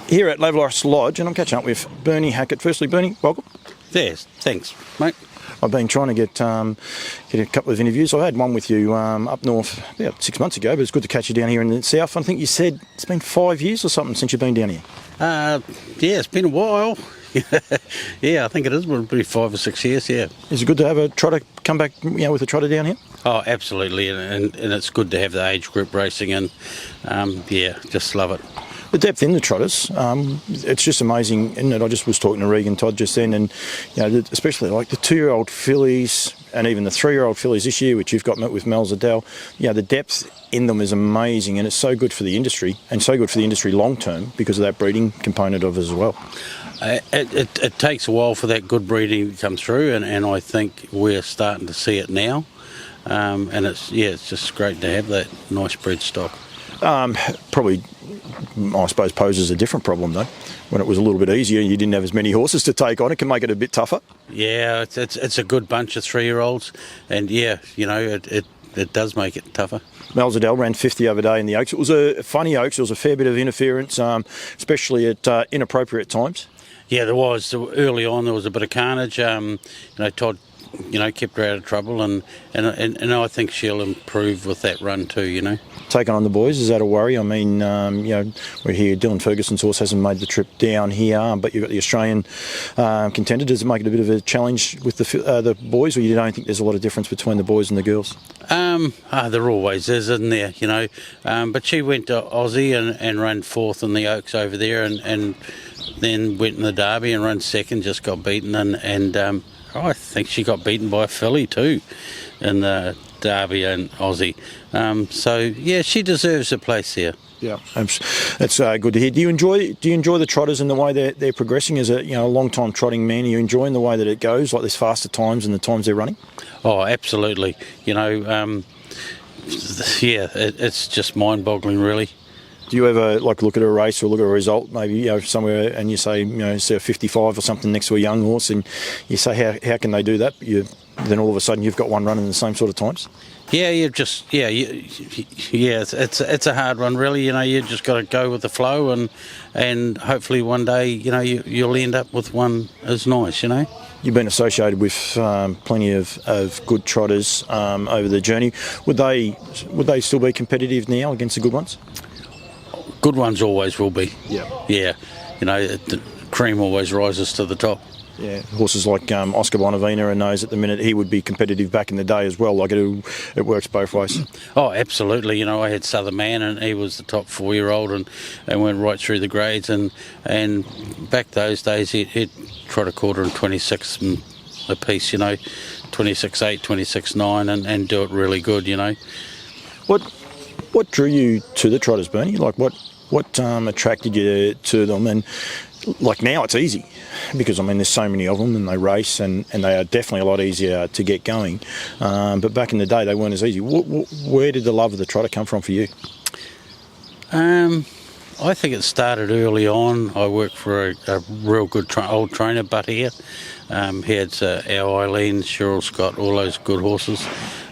here at Levelos Lodge, and I'm catching up with Bernie Hackett. Firstly, Bernie, welcome. Yes, thanks, mate. I've been trying to get a couple of interviews. I had one with you up north about 6 months ago, but it's good to catch you down here in the south. I think you said it's been 5 years or something since you've been down here. Yeah, it's been a while. Yeah, I think it is. Probably 5 or 6 years. Yeah. Is it good to have a trotter come back, with a trotter down here? Oh, absolutely, and it's good to have the age group racing, and yeah, just love it. The depth in the trotters, it's just amazing, isn't it? I just was talking to Regan Todd just then, and especially like the 2-year-old fillies and even the 3-year-old fillies this year, which you've got with Melsadele. The depth in them is amazing, and it's so good for the industry, and so good for the industry long term because of that breeding component of it as well. It takes a while for that good breeding to come through, and I think we're starting to see it now. And it's just great to have that nice bred stock. Probably, I suppose, poses a different problem though. When it was a little bit easier, you didn't have as many horses to take on. It can make it a bit tougher. Yeah, it's a good bunch of 3-year-olds, and it does make it tougher. Melsadele ran 50 the other day in the Oaks. It was a funny Oaks. There was a fair bit of interference, especially at inappropriate times. Yeah, there was. Early on, there was a bit of carnage. Todd, kept her out of trouble, and I think she'll improve with that run too. Taking on the boys, is that a worry? I mean, we're here. Dylan Ferguson's horse hasn't made the trip down here, but you've got the Australian contender. Does it make it a bit of a challenge with the boys, or you don't think there's a lot of difference between the boys and the girls? There always is, isn't there? But she went to Aussie and ran 4th in the Oaks over there, and then went in the Derby and ran 2nd. Just got beaten, and I think she got beaten by a filly too in the Derby and Aussie. So yeah, she deserves a place here. Yeah, that's good to hear. Do you enjoy the trotters and the way they're progressing? As a long time trotting man, are you enjoying the way that it goes, like these faster times and the times they're running? Oh, absolutely. It's just mind-boggling, really. Do you ever look at a race or look at a result, maybe somewhere, and you say see a 55 or something next to a young horse, and you say how can they do that? But then all of a sudden you've got one running the same sort of times. Yeah, it's a hard one, really. You just got to go with the flow, and hopefully one day you'll end up with one as nice. You've been associated with plenty of good trotters over the journey. Would they still be competitive now against the good ones? Good ones always will be. Yeah. The cream always rises to the top. Yeah, horses like Oscar Bonavina and those at the minute, he would be competitive back in the day as well. It works both ways. Oh, absolutely. I had Southern Man, and he was the top 4-year-old, and went right through the grades. And back those days, he'd trot a quarter and 26 a piece. 26.8, 26.9, and do it really good. What drew you to the trotters, Bernie? What attracted you to them? And now it's easy because there's so many of them, and they race, and they are definitely a lot easier to get going. But back in the day, they weren't as easy. Where did the love of the trotter come from for you? I think it started early on. I worked for a real good old trainer, Butt here. He had our Eileen, Cheryl Scott, all those good horses.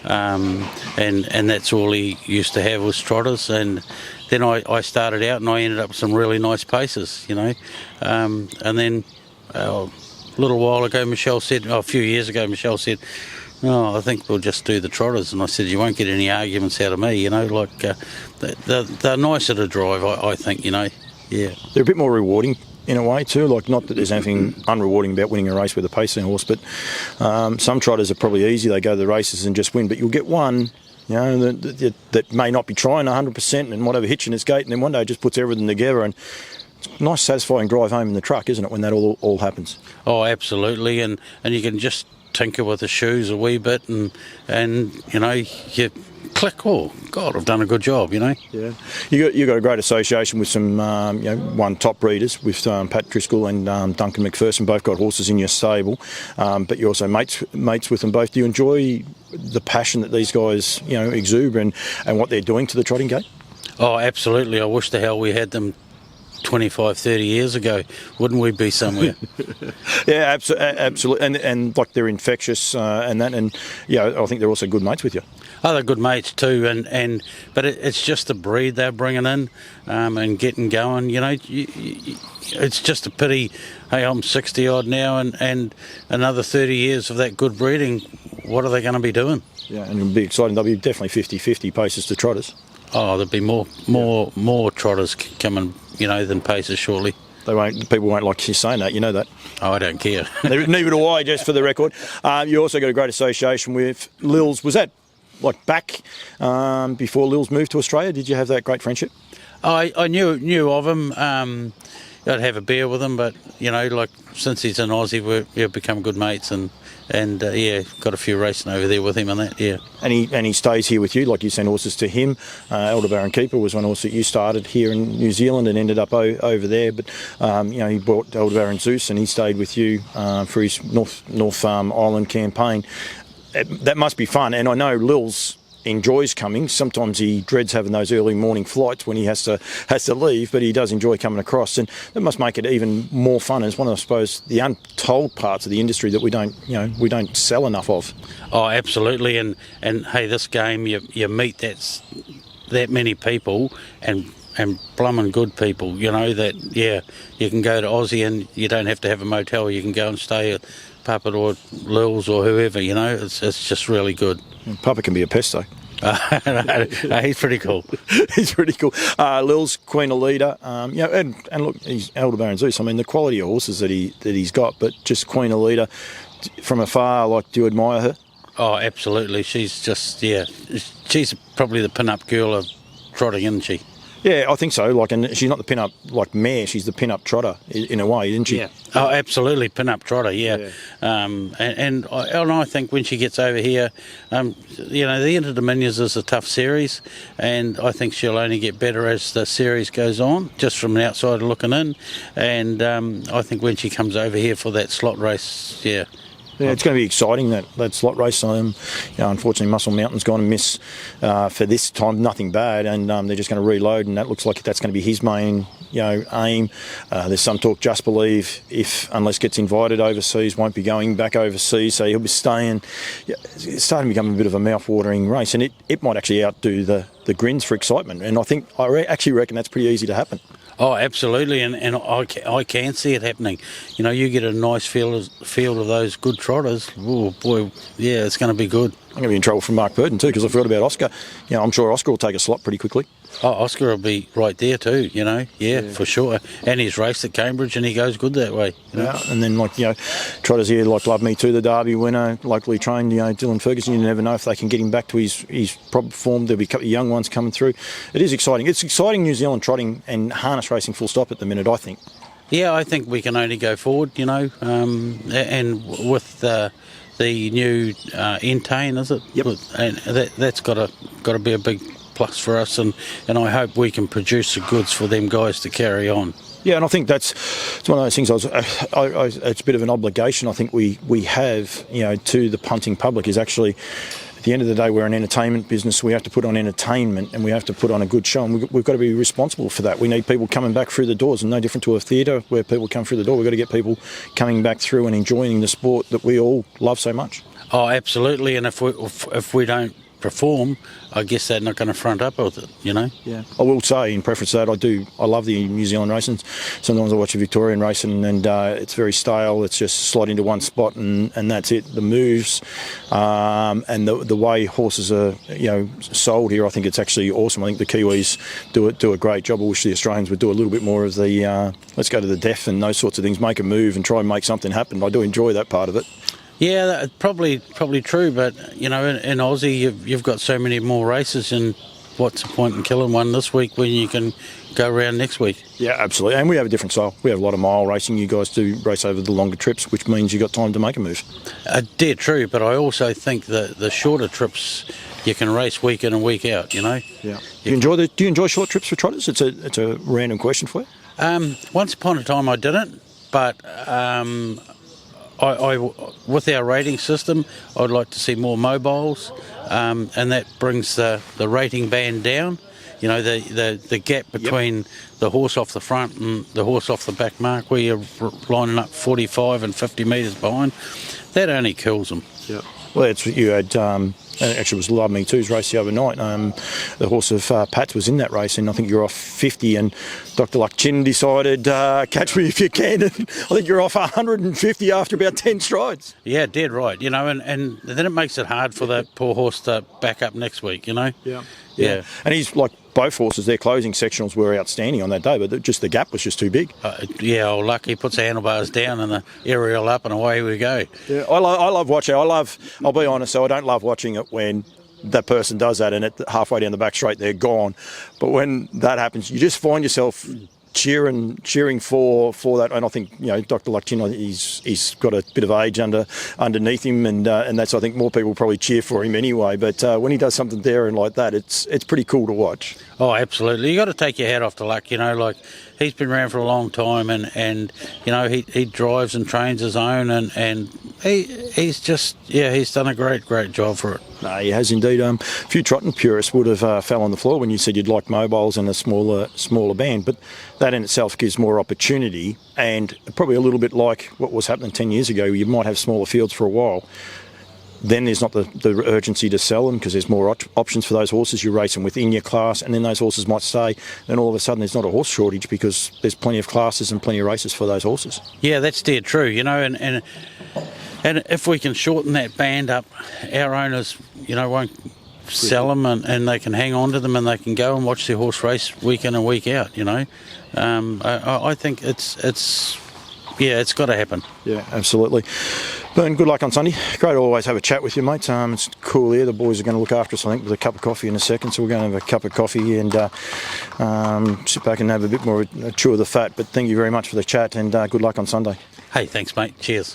And that's all he used to have was trotters. And then I started out, and I ended up with some really nice paces, And then a little while ago, a few years ago, Michelle said, I think we'll just do the trotters. And I said, you won't get any arguments out of me, they're nicer to drive, I think, yeah. They're a bit more rewarding in a way too, not that there's anything unrewarding about winning a race with a pacing horse, but some trotters are probably easy. They go to the races and just win, but you'll get one that may not be trying 100% and whatever, hitching its gate, and then one day it just puts everything together, and it's a nice satisfying drive home in the truck, isn't it, when that all happens? Oh, absolutely, and you can just tinker with the shoes a wee bit, and you click, oh God, I've done a good job, Yeah, you got a great association with some one top breeders with Pat Driscoll and Duncan McPherson. Both got horses in your stable, but you're also mates with them both. Do you enjoy the passion that these guys exude and what they're doing to the trotting game? Oh, absolutely. I wish the hell we had them 25, 30 years ago. Wouldn't we be somewhere? Yeah, absolutely. And they're infectious and I think they're also good mates with you. Other good mates too, but it's just the breed they're bringing in and getting going. You know, it's just a pity. Hey, I'm 60 odd now, and another 30 years of that good breeding. What are they going to be doing? Yeah, and it'll be exciting. There'll be definitely 50-50 paces to trotters. Oh, there'll be more trotters coming, you know, than paces shortly. People won't like you saying that, you know that. Oh, I don't care. Neither do I, just for the record. You also got a great association with Lils. Was that like back before Lils moved to Australia? Did you have that great friendship? I knew of him. I'd have a beer with him, but you know, like since he's in Aussie, we've become good mates, and yeah, got a few racing over there with him and that. Yeah. And he stays here with you, like you send horses to him. Elderbaron Keeper was one horse that you started here in New Zealand and ended up over there, but you know, he brought Elderbaron Zeus and he stayed with you for his North Island campaign. That must be fun, and I know Lils enjoys coming. Sometimes he dreads having those early morning flights when he has to leave, but he does enjoy coming across, and that must make it even more fun. And it's one of, I suppose, the untold parts of the industry that we don't sell enough of. Oh, absolutely. And hey, this game you meet that many people and blummin' good people. You know that you can go to Aussie and you don't have to have a motel. You can go and stay at Puppet or Lils or whoever. You know, it's just really good. Puppet can be a pest though. No, he's pretty cool. He's pretty cool. Lils, Queen Elida, you know, and look, he's Elderbaron Zeus. I mean, the quality of horses that he's got, but just Queen Elida from afar. Like, do you admire her? Oh, absolutely. She's just she's probably the pin-up girl of trotting, isn't she? Yeah, I think so. Like, and she's not the pin-up like mare; she's the pin-up trotter in a way, isn't she? Yeah. Oh, absolutely, pin-up trotter. Yeah. And I think when she gets over here, you know, the Inter Dominions is a tough series, and I think she'll only get better as the series goes on, just from the outside looking in. And I think when she comes over here for that slot race, yeah. Yeah, it's going to be exciting, that slot race. You know, unfortunately, Muscle Mountain's gone and miss for this time. Nothing bad, and they're just going to reload, and that looks like that's going to be his main, you know, aim. There's some talk, Just Believe, unless gets invited overseas, won't be going back overseas, so he'll be staying. Yeah, it's starting to become a bit of a mouth-watering race, and it might actually outdo the Grins for excitement. And I actually reckon that's pretty easy to happen. Oh, absolutely, and I can see it happening. You know, you get a nice field of those good trotters. Oh boy, yeah, it's going to be good. I'm going to be in trouble from Mark Burton too, because I forgot about Oscar. You know, I'm sure Oscar will take a slot pretty quickly. Oh, Oscar will be right there too, you know, yeah, for sure. And he's raced at Cambridge and he goes good that way. You know? Yeah, and then, like, you know, trotters here like Love Me Too, the Derby winner, locally trained, you know, Dylan Ferguson. You never know if they can get him back to his proper form. There'll be a couple of young ones coming through. It is exciting. It's exciting New Zealand trotting and harness racing full stop at the minute, I think. Yeah, I think we can only go forward, you know, and with the new Entain, is it? Yep. And that's got to be a big plus for us, and I hope we can produce the goods for them guys to carry on. Yeah, and I think it's one of those things. It's a bit of an obligation I think we have, you know, to the punting public. Is actually, at the end of the day, we're an entertainment business. We have to put on entertainment and we have to put on a good show, and we've got to be responsible for that. We need people coming back through the doors, and no different to a theatre where people come through the door. We've got to get people coming back through and enjoying the sport that we all love so much. Oh, absolutely, and if we don't perform, I guess they're not going to front up with it, you know. Yeah, I will say in preference to that, I love the New Zealand racing. Sometimes I watch a Victorian racing and it's very stale. It's just slot into one spot and that's it. The moves and the way horses are, you know, sold here, I think it's actually awesome. I think the Kiwis do a great job. I wish the Australians would do a little bit more of the let's go to the deaf and those sorts of things, make a move and try and make something happen. I do enjoy that part of it. Yeah, that's probably true, but you know, in Aussie, you've got so many more races, and what's the point in killing one this week when you can go around next week? Yeah, absolutely, and we have a different style. We have a lot of mile racing. You guys do race over the longer trips, which means you've got time to make a move. Dead true, but I also think that the shorter trips you can race week in and week out. You know. Yeah. Do you enjoy short trips for trotters? It's a random question for you. Once upon a time I didn't, but. I with our rating system, I'd like to see more mobiles, and that brings the rating band down. You know, the gap between the horse off the front and the horse off the back mark, where you're lining up 45 and 50 metres behind, that only kills them. Yeah. Well, it's you had. Actually, it was Love Me Too's race the other night. The horse of Pat's was in that race, and I think you're off 50. And Dr. Luck Chin decided, catch me if you can. And I think you're off 150 after about 10 strides. Yeah, dead right. You know, and then it makes it hard for that poor horse to back up next week. You know. Yeah. And he's like both horses. Their closing sectionals were outstanding on that day, but just the gap was just too big. Old Luck, he puts the handlebars down and the aerial up, and away we go. Yeah, I love watching. I'll be honest, so I don't love watching it when that person does that and halfway down the back straight they're gone. But when that happens, you just find yourself cheering for that. And I think Dr. Luckchin, he's got a bit of age underneath him, and that's, I think, more people probably cheer for him anyway. But when he does something there and like that, it's pretty cool to watch. Oh, absolutely. You got to take your hat off to Luck. Like he's been around for a long time, and he drives and trains his own, and he's just he's done a great job for it. No, he has indeed. A few trotting purists would have fell on the floor when you said you'd like mobiles and a smaller band, but that in itself gives more opportunity, and probably a little bit like what was happening 10 years ago. You might have smaller fields for a while. Then there's not the urgency to sell them because there's more options for those horses. You race them within your class, and then those horses might stay. Then all of a sudden there's not a horse shortage because there's plenty of classes and plenty of races for those horses. Yeah, that's dead true. And if we can shorten that band up, our owners, won't sell them, and they can hang on to them, and they can go and watch their horse race week in and week out. I think it's got to happen. Yeah, absolutely. Bern, good luck on Sunday. Great to always have a chat with you, mate. It's cool here. The boys are going to look after us, I think, with a cup of coffee in a second. So we're going to have a cup of coffee and sit back and have a bit more chew of the fat. But thank you very much for the chat, and good luck on Sunday. Hey, thanks, mate. Cheers.